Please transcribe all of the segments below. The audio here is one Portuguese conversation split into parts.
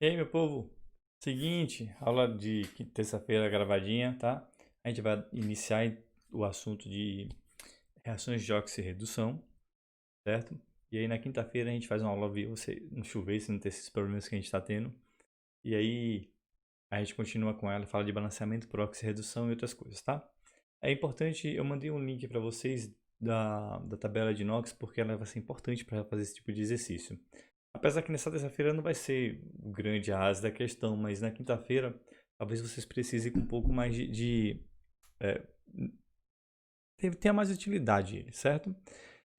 E aí, meu povo? Seguinte, aula de terça-feira gravadinha, tá? A gente vai iniciar o assunto de reações de oxirredução, certo? E aí na quinta-feira a gente faz uma aula via você no chuveiro, se não ter esses problemas que a gente está tendo. E aí a gente continua com ela, fala de balanceamento por oxirredução e outras coisas, tá? É importante, eu mandei um link para vocês da tabela de inox, porque ela vai ser importante para fazer esse tipo de exercício. Apesar que nessa terça-feira não vai ser o grande arraso da questão, mas na quinta-feira talvez vocês precisem com um pouco mais é, tenha mais utilidade ele, certo?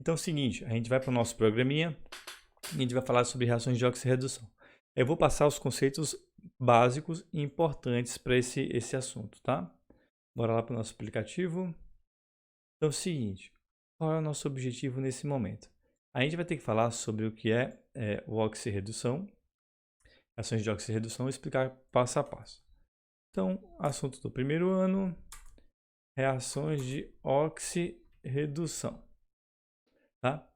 Então é o seguinte, a gente vai para o nosso programinha e a gente vai falar sobre reações de oxirredução. Eu vou passar os conceitos básicos e importantes para esse assunto, tá? Bora lá para o nosso aplicativo. Então é o seguinte, qual é o nosso objetivo nesse momento? A gente vai ter que falar sobre o que é o oxirredução, ações de oxirredução e explicar passo a passo. Então, assunto do primeiro ano, reações de oxirredução. Tá?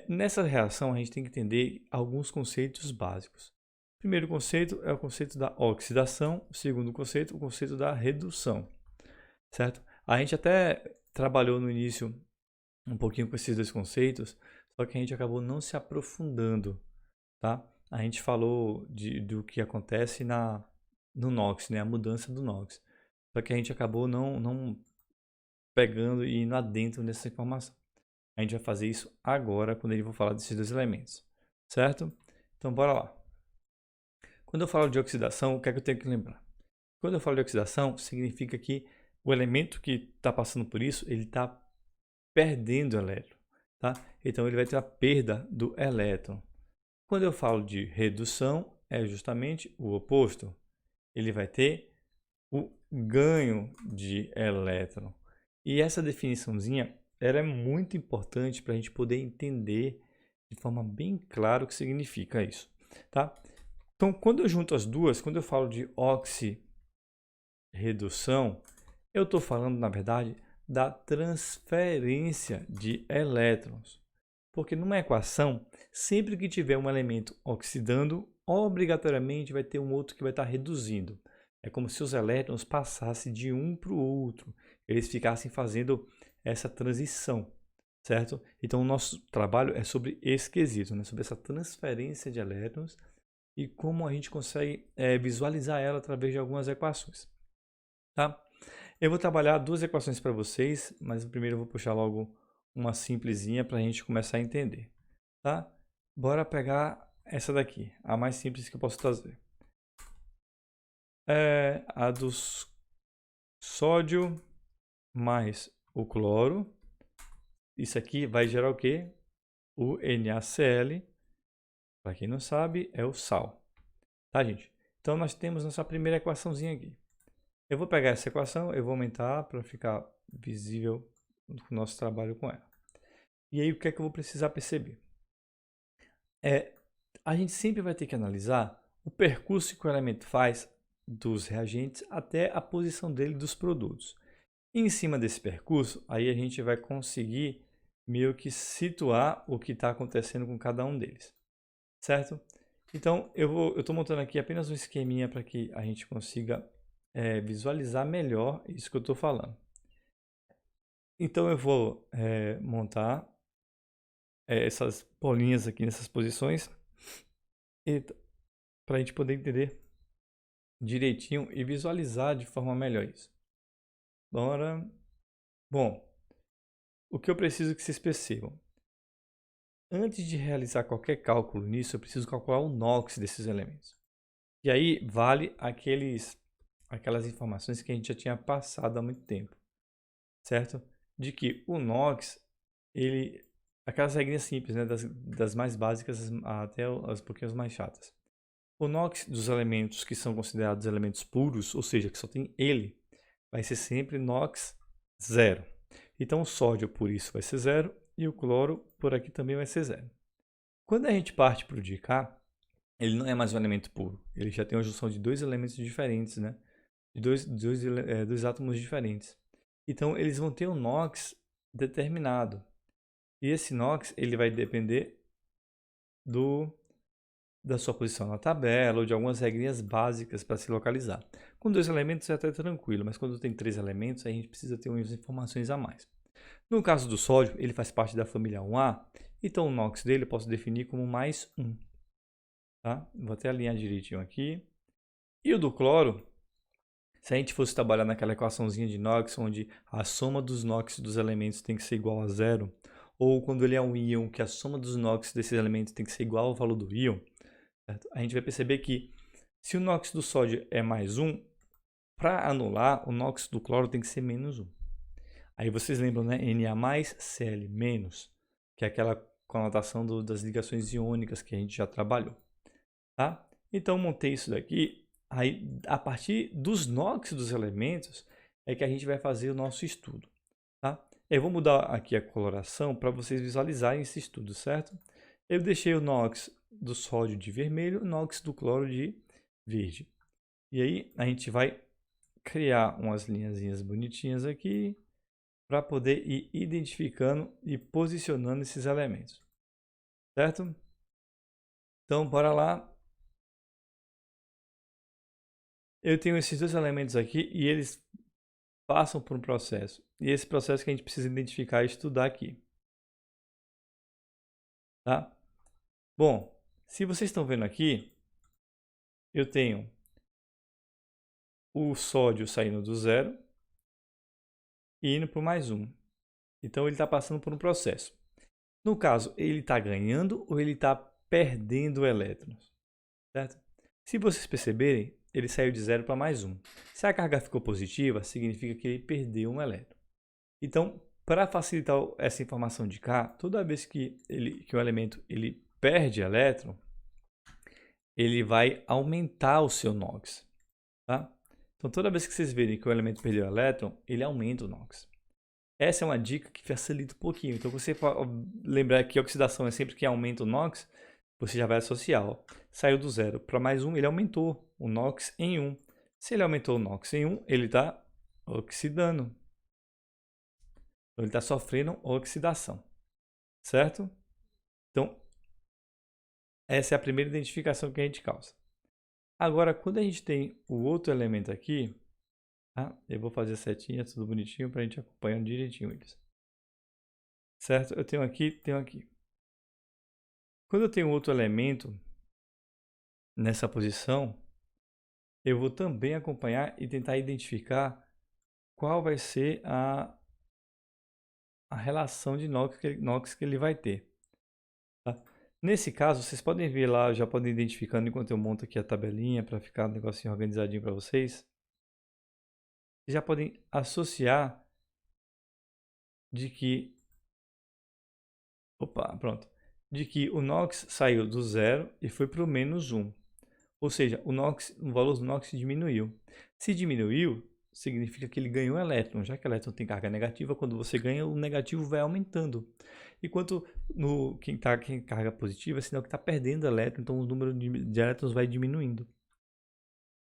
Nessa reação, a gente tem que entender alguns conceitos básicos. O primeiro conceito é o conceito da oxidação, o segundo conceito, o conceito da redução. Certo? A gente até trabalhou no início um pouquinho com esses dois conceitos, só que a gente acabou não se aprofundando. Tá? A gente falou do que acontece no NOx, né? A mudança do NOx. Só que a gente acabou não pegando e indo adentro nessa informação. A gente vai fazer isso agora, quando eu vou falar desses dois elementos. Certo? Então, bora lá. Quando eu falo de oxidação, o que é que eu tenho que lembrar? Quando eu falo de oxidação, significa que o elemento que está passando por isso, ele está perdendo elétron. Tá? Então, ele vai ter a perda do elétron. Quando eu falo de redução, é justamente o oposto. Ele vai ter o ganho de elétron. E essa definiçãozinha ela é muito importante para a gente poder entender de forma bem clara o que significa isso. Tá? Então, quando eu junto as duas, quando eu falo de oxirredução, eu estou falando, na verdade, da transferência de elétrons. Porque numa equação, sempre que tiver um elemento oxidando, obrigatoriamente vai ter um outro que vai estar reduzindo. É como se os elétrons passassem de um para o outro. Eles ficassem fazendo essa transição, certo? Então, o nosso trabalho é sobre esse quesito, né? Sobre essa transferência de elétrons e como a gente consegue visualizar ela através de algumas equações, tá? Eu vou trabalhar duas equações para vocês, mas primeiro eu vou puxar logo uma simplesinha para a gente começar a entender, tá? Bora pegar essa daqui, a mais simples que eu posso trazer. É a do sódio mais o cloro. Isso aqui vai gerar o quê? O NaCl. Para quem não sabe, é o sal. Tá, gente? Então, nós temos nossa primeira equaçãozinha aqui. Eu vou pegar essa equação, eu vou aumentar para ficar visível o nosso trabalho com ela. E aí, o que é que eu vou precisar perceber? A gente sempre vai ter que analisar o percurso que o elemento faz dos reagentes até a posição dele dos produtos. E em cima desse percurso, aí a gente vai conseguir meio que situar o que está acontecendo com cada um deles, certo? Então, eu estou montando aqui apenas um esqueminha para que a gente consiga visualizar melhor isso que eu estou falando. Então, eu vou montar essas bolinhas aqui nessas posições para a gente poder entender direitinho e visualizar de forma melhor isso. Bora. Bom, o que eu preciso que vocês percebam. Antes de realizar qualquer cálculo nisso, eu preciso calcular o NOx desses elementos. E aí vale aquelas informações que a gente já tinha passado há muito tempo, certo? De que o NOx, aquelas regrinhas simples, né, das mais básicas até as pouquinhas mais chatas. O NOx dos elementos que são considerados elementos puros, ou seja, que só tem ele, vai ser sempre NOx zero. Então o sódio por isso vai ser zero e o cloro por aqui também vai ser zero. Quando a gente parte para o de cá, ele não é mais um elemento puro. Ele já tem uma junção de dois elementos diferentes, né? De dois átomos diferentes. Então eles vão ter um NOx determinado. E esse NOx ele vai depender do da sua posição na tabela ou de algumas regrinhas básicas para se localizar. Com 2 elementos é até tranquilo, mas quando tem 3 elementos, a gente precisa ter umas informações a mais. No caso do sódio, ele faz parte da família 1A, então o NOx dele eu posso definir como mais 1. Tá? Vou até alinhar direitinho aqui. E o do cloro, se a gente fosse trabalhar naquela equaçãozinha de NOx, onde a soma dos NOx dos elementos tem que ser igual a zero, ou quando ele é um íon, que a soma dos NOx desses elementos tem que ser igual ao valor do íon, certo? A gente vai perceber que se o NOx do sódio é mais 1, para anular, o NOx do cloro tem que ser menos 1. Aí vocês lembram, né? Na+, Cl-, que é aquela conotação das ligações iônicas que a gente já trabalhou. Tá? Então, montei isso daqui. Aí, a partir dos NOx dos elementos, é que a gente vai fazer o nosso estudo. Tá? Eu vou mudar aqui a coloração para vocês visualizarem esse estudo, certo? Eu deixei o NOx do sódio de vermelho, o NOx do cloro de verde. E aí, a gente vai criar umas linhazinhas bonitinhas aqui para poder ir identificando e posicionando esses elementos. Certo? Então, bora lá. Eu tenho esses dois elementos aqui e eles passam por um processo. E esse processo que a gente precisa identificar e estudar aqui. Tá? Bom, se vocês estão vendo aqui, eu tenho o sódio saindo do zero e indo para o mais 1. Então, ele está passando por um processo. No caso, ele está ganhando ou ele está perdendo elétrons? Certo? Se vocês perceberem, ele saiu de 0 para mais 1. Se a carga ficou positiva, significa que ele perdeu um elétron. Então, para facilitar essa informação de cá, toda vez que o elemento ele perde elétron, ele vai aumentar o seu NOx. Tá? Então, toda vez que vocês verem que o elemento perdeu elétron, ele aumenta o NOx. Essa é uma dica que facilita um pouquinho. Então, você pode lembrar que a oxidação é sempre que aumenta o NOx, você já vai associar. Ó. Saiu do 0 para mais 1, ele aumentou o NOx em 1. Se ele aumentou o NOx em 1, ele está oxidando. Então, ele está sofrendo oxidação. Certo? Então, essa é a primeira identificação que a gente causa. Agora, quando a gente tem o outro elemento aqui, tá? Eu vou fazer a setinha, tudo bonitinho, para a gente acompanhar direitinho eles. Certo? Eu tenho aqui, tenho aqui. Quando eu tenho outro elemento nessa posição, eu vou também acompanhar e tentar identificar qual vai ser a relação de NOx que ele vai ter. Tá? Nesse caso, vocês podem ver lá, já podem ir identificando enquanto eu monto aqui a tabelinha para ficar um negocinho organizadinho para vocês. Vocês já podem associar de que... Opa, pronto. De que o NOx saiu do 0 e foi para o menos 1. Ou seja, o valor do NOx diminuiu. Se diminuiu, significa que ele ganhou elétron. Já que elétron tem carga negativa, quando você ganha, o negativo vai aumentando. Enquanto quem está em carga positiva, é sinal que está perdendo elétron, então o número de elétrons vai diminuindo.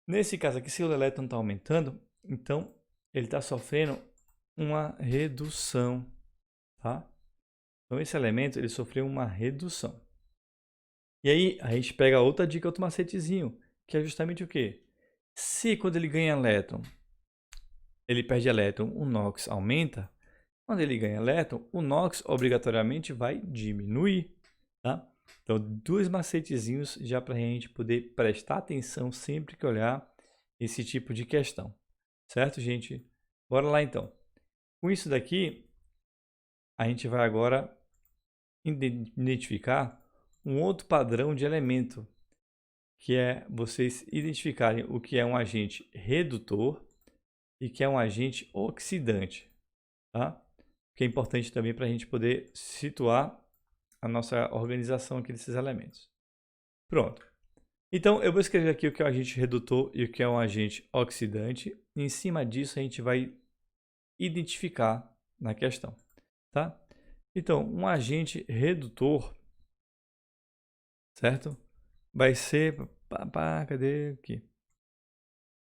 Nesse caso aqui, se o elétron está aumentando, então ele está sofrendo uma redução. Tá? Então esse elemento ele sofreu uma redução. E aí a gente pega outra dica, outro macetezinho, que é justamente o quê? Se quando ele ganha elétron, ele perde elétron, o NOx aumenta, quando ele ganha elétron, o NOx obrigatoriamente vai diminuir. Tá? Então, dois macetezinhos já para a gente poder prestar atenção sempre que olhar esse tipo de questão. Certo, gente? Bora lá então. Com isso daqui, a gente vai agora identificar um outro padrão de elemento, que é vocês identificarem o que é um agente redutor e que é um agente oxidante. Tá? Que é importante também para a gente poder situar a nossa organização aqui desses elementos. Pronto. Então, eu vou escrever aqui o que é um agente redutor e o que é um agente oxidante. E em cima disso, a gente vai identificar na questão. Tá? Então, um agente redutor, certo? Vai ser... cadê aqui?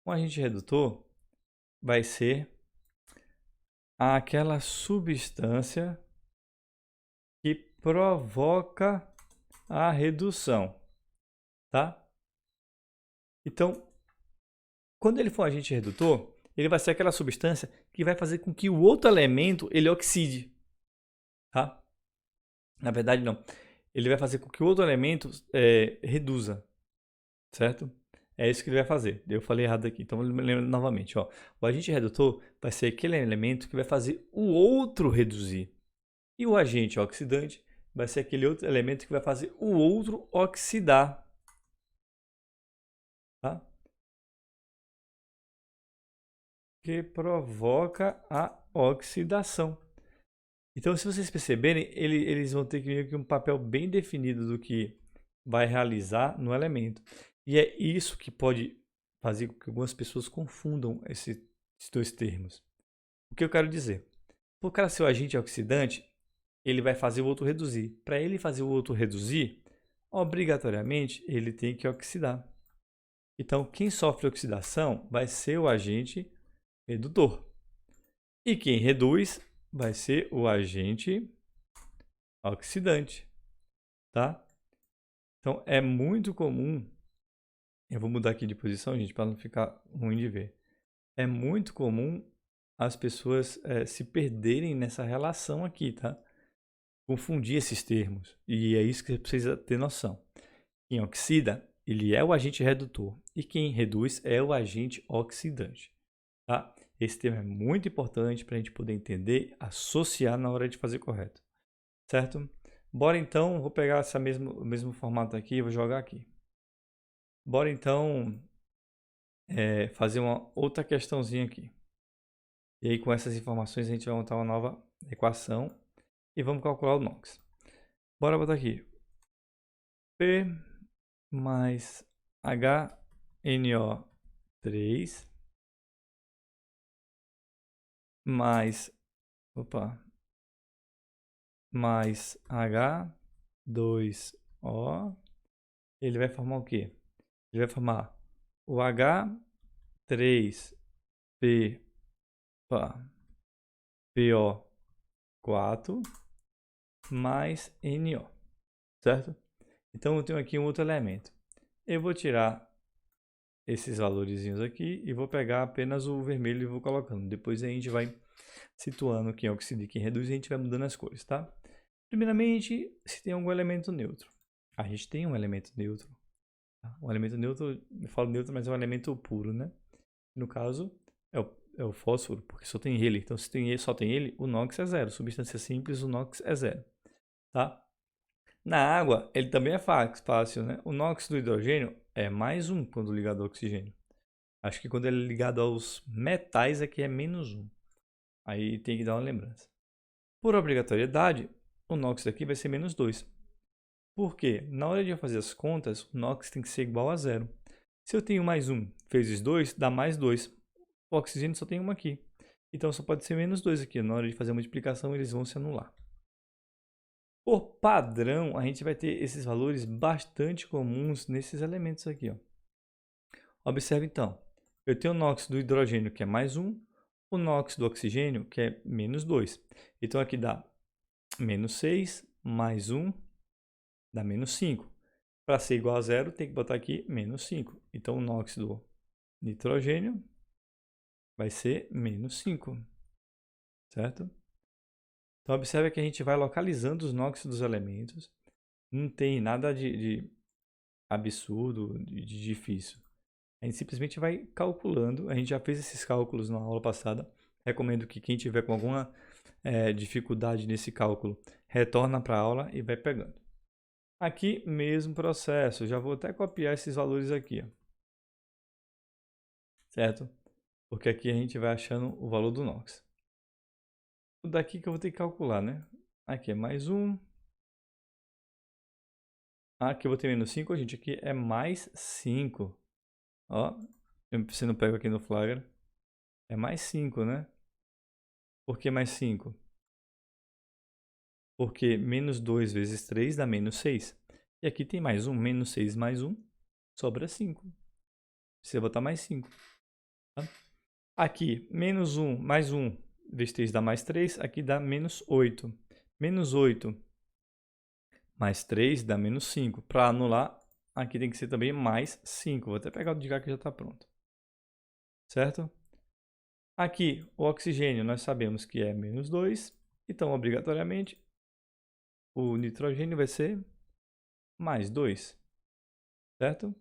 Um agente redutor vai ser aquela substância que provoca a redução. tá? Então, quando ele for um agente redutor, ele vai ser aquela substância que vai fazer com que o outro elemento ele oxide, tá? Na verdade, não. Ele vai fazer com que o outro elemento reduza, certo? É isso que ele vai fazer. Eu falei errado aqui, então lembro novamente. Ó. O agente redutor vai ser aquele elemento que vai fazer o outro reduzir. E o agente oxidante vai ser aquele outro elemento que vai fazer o outro oxidar. Tá? Que provoca a oxidação. Então, se vocês perceberem, eles vão ter que um papel bem definido do que vai realizar no elemento. E é isso que pode fazer com que algumas pessoas confundam esses dois termos. O que eu quero dizer? Por cara ser o agente oxidante, ele vai fazer o outro reduzir. Para ele fazer o outro reduzir, obrigatoriamente ele tem que oxidar. Então, quem sofre oxidação vai ser o agente redutor. E quem reduz vai ser o agente oxidante, tá? Então, é muito comum, eu vou mudar aqui de posição, gente, para não ficar ruim de ver. É muito comum as pessoas se perderem nessa relação aqui, tá? Confundir esses termos. E é isso que você precisa ter noção. Quem oxida, ele é o agente redutor. E quem reduz é o agente oxidante, tá? Esse termo é muito importante para a gente poder entender, associar na hora de fazer correto, certo? Bora então, vou pegar o mesmo formato aqui e vou jogar aqui. Bora então fazer uma outra questãozinha aqui. E aí com essas informações a gente vai montar uma nova equação e vamos calcular o NOx. Bora botar aqui. P mais HNO3 mais H2O, ele vai formar o quê? Ele vai formar o H3PO4 mais NO, certo? Então eu tenho aqui um outro elemento. Eu vou tirar esses valorzinhos aqui e vou pegar apenas o vermelho e vou colocando. Depois a gente vai situando quem oxida e quem reduz e a gente vai mudando as cores, tá? Primeiramente, se tem algum elemento neutro. A gente tem um elemento neutro. Tá? Um elemento neutro, eu falo neutro, mas é um elemento puro, né? No caso, é o fósforo, porque só tem ele. Então, se só tem ele, o NOx é zero. Substância simples, o NOx é zero. Tá? Na água, ele também é fácil, né? O NOx do hidrogênio é mais 1 quando ligado ao oxigênio. Acho que quando ele é ligado aos metais aqui é menos 1. Aí tem que dar uma lembrança. Por obrigatoriedade, o NOx daqui vai ser menos 2. Por quê? Na hora de eu fazer as contas, o NOx tem que ser igual a zero. Se eu tenho mais 1 vezes 2, dá mais 2. O oxigênio só tem 1 aqui. Então só pode ser menos 2 aqui. Na hora de fazer a multiplicação, eles vão se anular. Por padrão, a gente vai ter esses valores bastante comuns nesses elementos aqui. Ó. Observe então, eu tenho o NOx do hidrogênio que é mais 1, o NOx do oxigênio que é menos 2. Então aqui dá menos 6 mais 1 dá menos 5. Para ser igual a zero, tem que botar aqui menos 5. Então o NOx do nitrogênio vai ser menos 5, certo? Então observe que a gente vai localizando os NOx dos elementos. Não tem nada de absurdo, de difícil. A gente simplesmente vai calculando. A gente já fez esses cálculos na aula passada. Recomendo que quem tiver com alguma dificuldade nesse cálculo, retorna para a aula e vai pegando. Aqui, mesmo processo. Já vou até copiar esses valores aqui. Ó. Certo? Porque aqui a gente vai achando o valor do NOx. O daqui que eu vou ter que calcular, né? Aqui é mais 1. Aqui eu vou ter menos 5. Gente, aqui é mais 5. Ó, você não pega aqui no Flagra. É mais 5, né? Por que mais 5? Porque menos 2 vezes 3 dá menos 6. E aqui tem mais 1. Menos 6 mais 1 sobra 5. Você botar mais 5. Tá? Aqui, menos 1 mais 1 vezes 3 dá mais 3. Aqui dá menos 8. Menos 8 mais 3 dá menos 5. Para anular, aqui tem que ser também mais 5. Vou até pegar o de cá que já está pronto. Certo? Aqui, o oxigênio, nós sabemos que é menos 2. Então, obrigatoriamente, o nitrogênio vai ser mais 2. Certo?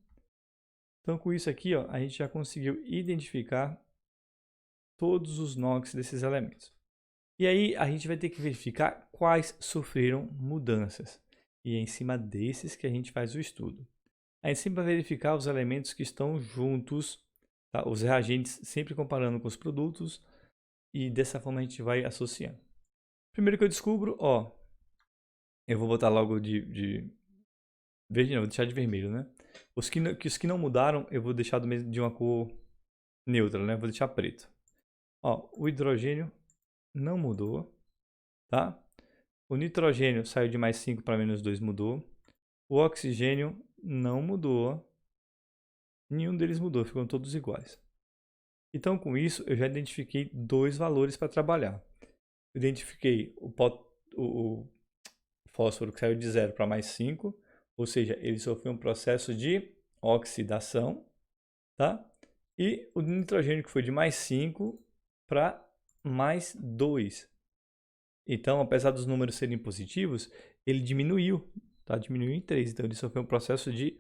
Então, com isso aqui, ó, a gente já conseguiu identificar todos os NOx desses elementos. E aí, a gente vai ter que verificar quais sofreram mudanças. E é em cima desses que a gente faz o estudo. A gente sempre vai verificar os elementos que estão juntos, tá? Os reagentes, sempre comparando com os produtos. E dessa forma a gente vai associando. Primeiro que eu descubro, ó, eu vou botar logo de verde, não, vou deixar de vermelho, né? Os que não mudaram, eu vou deixar de uma cor neutra, né? Vou deixar preto. Ó, o hidrogênio não mudou, tá? O nitrogênio saiu de mais 5 para menos 2, mudou. O oxigênio não mudou. Nenhum deles mudou, ficam todos iguais. Então, com isso, eu já identifiquei dois valores para trabalhar. Eu identifiquei o fósforo que saiu de 0 para mais 5, ou seja, ele sofreu um processo de oxidação, tá? E o nitrogênio que foi de mais 5 para mais 2. Então, apesar dos números serem positivos, ele diminuiu, tá? Diminuiu em 3. Então, ele sofreu um processo de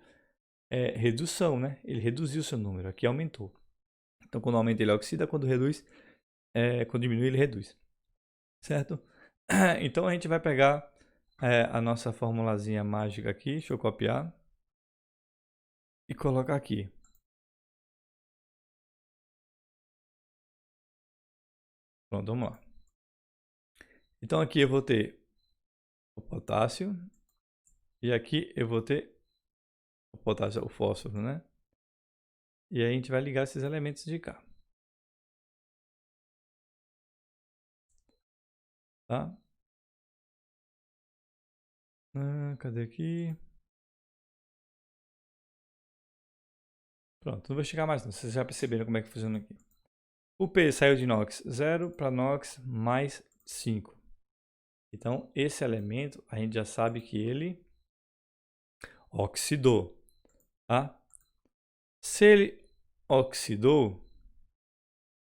redução, né? Ele reduziu seu número, aqui aumentou. Então, quando aumenta, ele oxida, quando diminui, ele reduz. Certo? Então, a gente vai pegar a nossa formulazinha mágica aqui, deixa eu copiar e colocar aqui. Pronto, vamos lá. Então, aqui eu vou ter o potássio e aqui eu vou ter o potássio, o fósforo, né? E aí a gente vai ligar esses elementos de cá. Tá? Cadê aqui? Pronto, não vou chegar mais não. Vocês já perceberam como é que funciona aqui. O P saiu de NOx 0 para NOx mais 5. Então, esse elemento, a gente já sabe que ele oxidou. Tá? Se ele oxidou,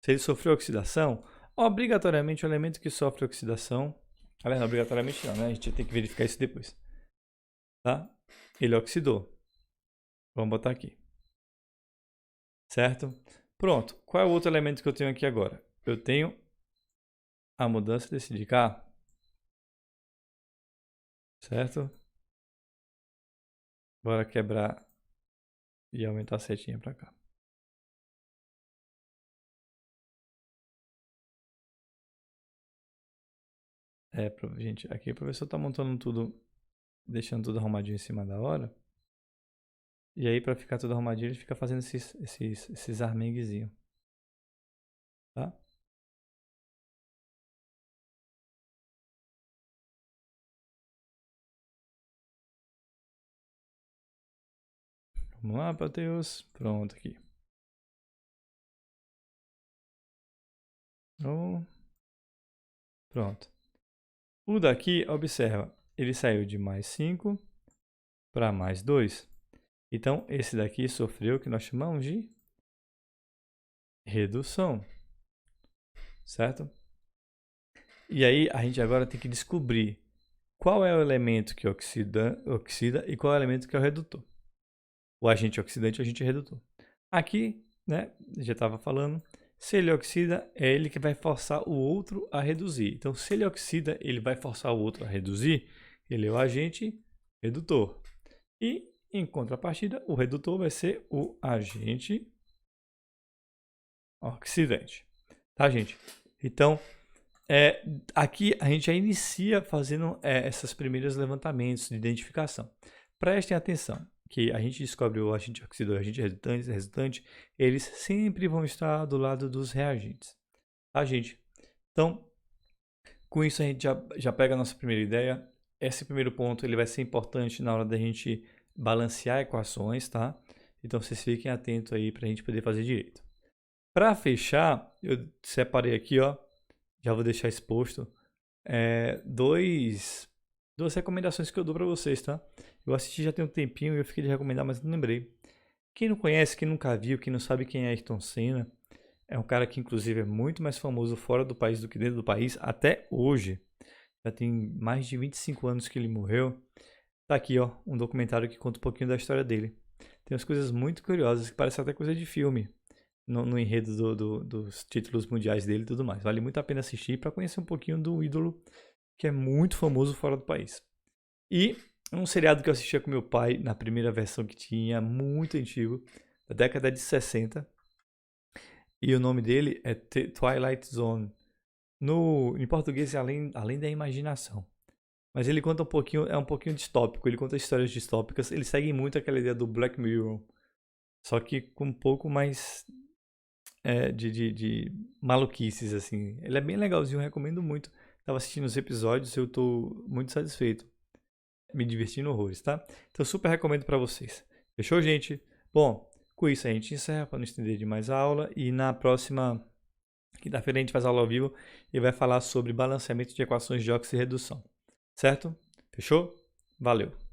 se ele sofreu oxidação, obrigatoriamente o elemento que sofre oxidação, aliás, não obrigatoriamente não, né? A gente tem que verificar isso depois. Tá? Ele oxidou. Vamos botar aqui. Certo? Pronto. Qual é o outro elemento que eu tenho aqui agora? Eu tenho a mudança desse de cá. Certo? Bora quebrar e aumentar a setinha para cá. Gente, aqui o professor está montando tudo, deixando tudo arrumadinho em cima da hora. E aí, para ficar tudo arrumadinho, ele fica fazendo esses armenguezinhos. Tá? Vamos lá, Pateus. Pronto aqui. Pronto. O daqui, observa, ele saiu de mais 5 para mais 2. Então, esse daqui sofreu o que nós chamamos de redução. Certo? E aí, a gente agora tem que descobrir qual é o elemento que oxida e qual é o elemento que é o redutor. O agente oxidante e o agente redutor. Aqui, né, já estava falando, se ele oxida, é ele que vai forçar o outro a reduzir. Então, se ele oxida, ele vai forçar o outro a reduzir, ele é o agente redutor. E, em contrapartida, o redutor vai ser o agente oxidante. Tá, gente? Então, aqui a gente já inicia fazendo esses primeiros levantamentos de identificação. Prestem atenção que a gente descobre o agente oxidante e o agente resultante, eles sempre vão estar do lado dos reagentes. Tá, gente? Então, com isso a gente já pega a nossa primeira ideia. Esse primeiro ponto ele vai ser importante na hora da gente balancear equações, tá? Então, vocês fiquem atentos aí para a gente poder fazer direito. Para fechar, eu separei aqui, ó, já vou deixar exposto, dois 2 recomendações que eu dou pra vocês, tá? Eu assisti já tem um tempinho e eu fiquei de recomendar, mas não lembrei. Quem não conhece, quem nunca viu, quem não sabe quem é Ayrton Senna, é um cara que inclusive é muito mais famoso fora do país do que dentro do país, até hoje. Já tem mais de 25 anos que ele morreu. Tá aqui, ó, um documentário que conta um pouquinho da história dele. Tem umas coisas muito curiosas que parecem até coisa de filme no enredo dos títulos mundiais dele e tudo mais. Vale muito a pena assistir para conhecer um pouquinho do ídolo que é muito famoso fora do país. E um seriado que eu assistia com meu pai na primeira versão que tinha, muito antigo, da década de 60. E o nome dele é Twilight Zone. Em português é além da imaginação. Mas ele conta é um pouquinho distópico, ele conta histórias distópicas, ele segue muito aquela ideia do Black Mirror, só que com um pouco mais de maluquices, assim. Ele é bem legalzinho, eu recomendo muito. Tava assistindo os episódios e eu tô muito satisfeito. Me divertindo horrores, tá? Então super recomendo pra vocês. Fechou, gente? Bom, com isso a gente encerra para não estender demais a aula e na próxima quinta-feira a gente faz aula ao vivo e vai falar sobre balanceamento de equações de oxirredução. Certo? Fechou? Valeu!